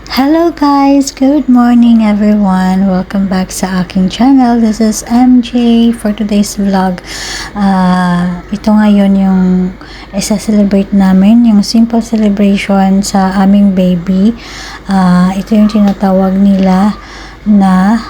Hello guys! Good morning everyone! Welcome back sa aking channel. This is MJ for today's vlog. Ito ngayon yung isa-celebrate namin, yung simple celebration sa aming baby. Ito yung tinatawag nila na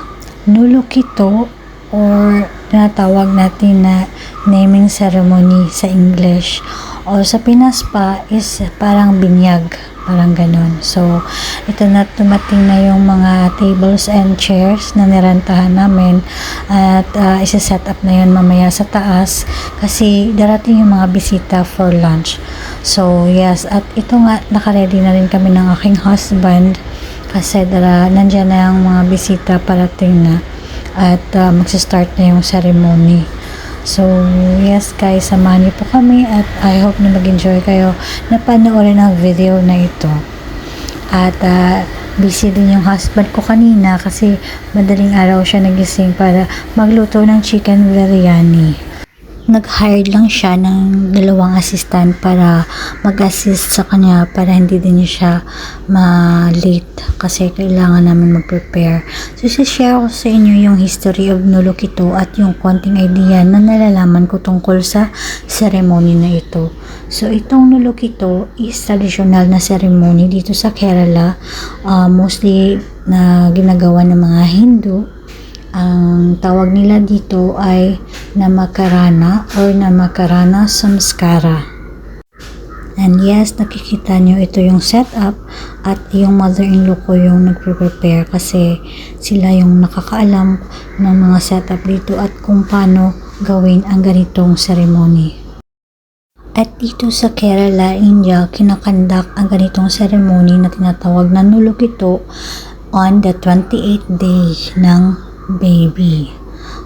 nulukito or tinatawag natin na naming ceremony sa English. O sa Pinas pa is parang binyag, parang ganon. So, ito na tumating na yung mga tables and chairs na nirentahan namin at isa-set up na yun mamaya sa taas kasi darating yung mga bisita for lunch. So, yes, at ito nga, nakaready na rin kami ng aking husband kasi nandyan na yung mga bisita parating na at magsistart na yung ceremony. So, yes guys, samahan niyo po kami at I hope na mag-enjoy kayo na panoorin ang video na ito. At busy din yung husband ko kanina kasi madaling araw siya nagising para magluto ng chicken biryani. Nag-hired lang siya ng 2 assistant para mag-assist sa kanya para hindi din siya ma-late kasi kailangan namin mag-prepare. So, share ko sa inyo yung history of Nulukito at yung konting idea na nalalaman ko tungkol sa ceremony na ito. So, itong Nulukito is traditional na ceremony dito sa Kerala, mostly na ginagawa ng mga Hindu. Ang tawag nila dito ay Namakarana or Namakarana Samskara. And yes, nakikita nyo ito yung setup at yung mother-in-law ko yung nagpre-prepare kasi sila yung nakakaalam ng mga setup dito at kung paano gawin ang ganitong ceremony. At dito sa Kerala, India, kinakandak ang ganitong ceremony na tinatawag na Nulukito on the 28th day ng baby.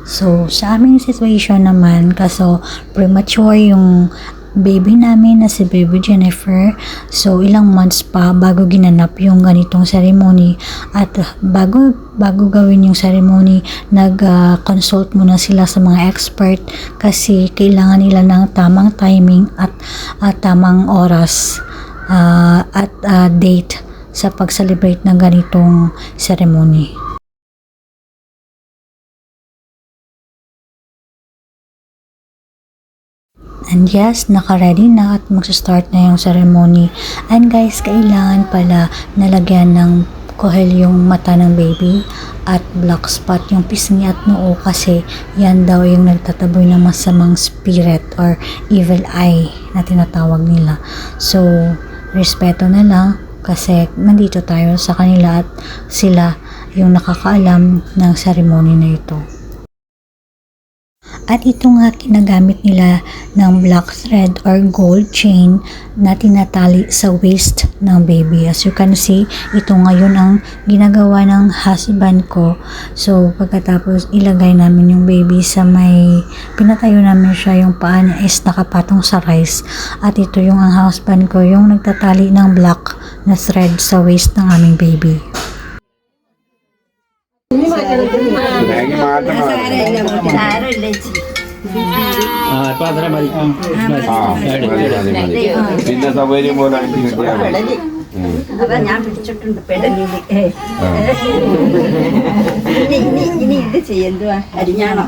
So, sa aming situation naman, kaso premature yung baby namin na si baby Jennifer. So, ilang months pa bago ginanap yung ganitong ceremony. At bago gawin yung ceremony, nag-consult muna sila sa mga expert kasi kailangan nila ng tamang timing at tamang oras at date sa pag-celebrate ng ganitong ceremony. And yes, naka-ready na at magsa-start na yung ceremony. And guys, kailangan pala nalagyan ng kohel yung mata ng baby at black spot yung pisngi at noo kasi yan daw yung nagtataboy ng masamang spirit or evil eye na tinatawag nila. So, respeto na lang kasi nandito tayo sa kanila at sila yung nakakaalam ng ceremony na ito. At ito nga kinagamit nila ng black thread or gold chain na tinatali sa waist ng baby. As you can see, ito ngayon ang ginagawa ng husband ko. So, pagkatapos ilagay namin yung baby sa pinatayo namin siya, yung paa niya is nakapatong sa rice. At ito yung ang husband ko, yung nagtatali ng black na thread sa waist ng aming baby. പിന്നെ സൗകര്യം പോലെ കിട്ടിയാൽ മതി. അതാ ഞാൻ പിടിച്ചിട്ടുണ്ട് പെടലില്. ഇനി ഇത് ചെയ്യുക അരിഞ്ഞാണോ?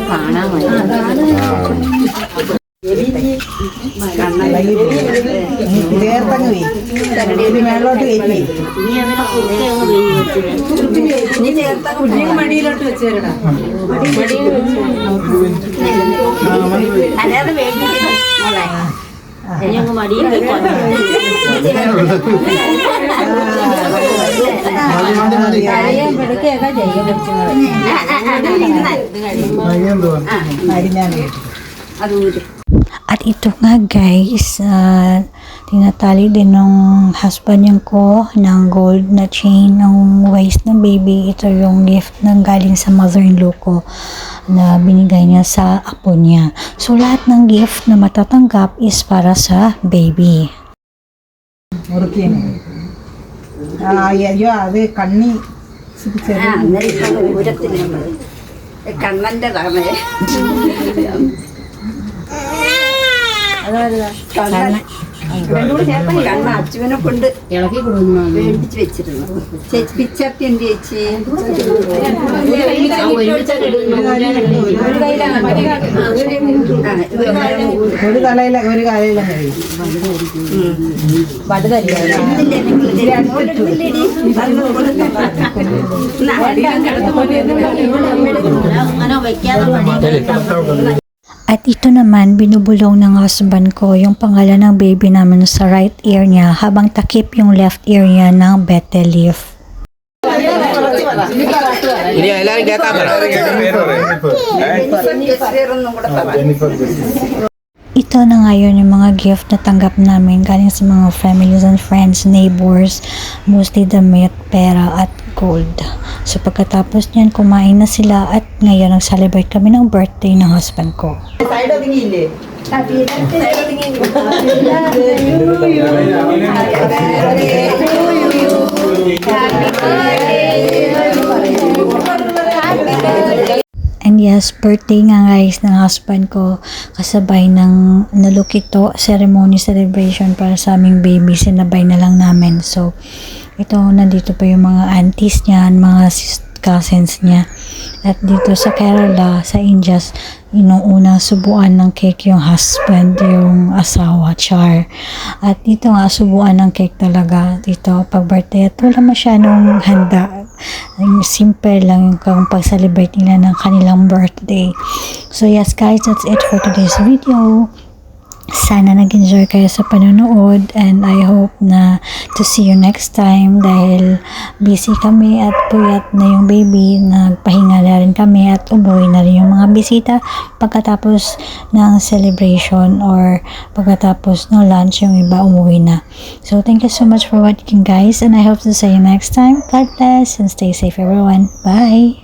കാണാൻ മേളോട്ട് മടിയിലോട്ട് വെച്ചേരടാ. അല്ലാതെ മടിയിൽ At ito nga guys, tinatali din ng husband ko ng gold na chain ng waist ng baby. Ito yung gift na galing sa mother-in-law ko na binigay niya sa apo niya. So lahat ng gift na matatanggap is para sa baby. അയ്യോ അത് കണ്ണി അന്നേരം ഇപ്പൊ ദൂരത്തിന് നമ്മള് കണ്ണന്റെ താമര കണ്ണ അച്ചുവിനെ കൊണ്ട് വേണ്ടിച്ച് വെച്ചിരുന്നു. ചേച്ചി പിച്ചപ്പി എന്ത് ചേച്ചി ഒരു തലയില ഒരു കാലയില At ito naman, binubulong ng husband ko yung pangalan ng baby namin sa right ear niya habang takip yung left ear niya ng betel leaf. ഇനി എല്ലാരും കേട്ടാ Ito na ngayon yung mga gift na tanggap namin galing sa mga families and friends, neighbors, mostly damit, pera at gold. So pagkatapos niyan, kumain na sila at ngayon nag-celebrate kami ng birthday ng husband ko. And yes, birthday nga guys ng husband ko kasabay ng nalukito ceremony celebration para sa aming baby. Sinabay na lang namin. So, ito nandito pa yung mga aunties niya, mga cousins niya. At dito sa Kerala, sa Indias, inuunang subuan ng cake yung husband, yung asawa, Char. At dito nga, subuan ng cake talaga dito pag birthday. At wala masyadong handa. Simple lang yung pag-celebrate nila ng kanilang birthday. So yes guys, that's it for today's video. Sana nag-enjoy kayo sa panonood and I hope na to see you next time dahil busy kami at puyat na yung baby. Nagpahinga na rin kami at umuwi na rin yung mga bisita pagkatapos ng celebration or pagkatapos ng lunch yung iba umuwi na. So thank you so much for watching guys and I hope to see you next time. God bless and stay safe everyone. Bye!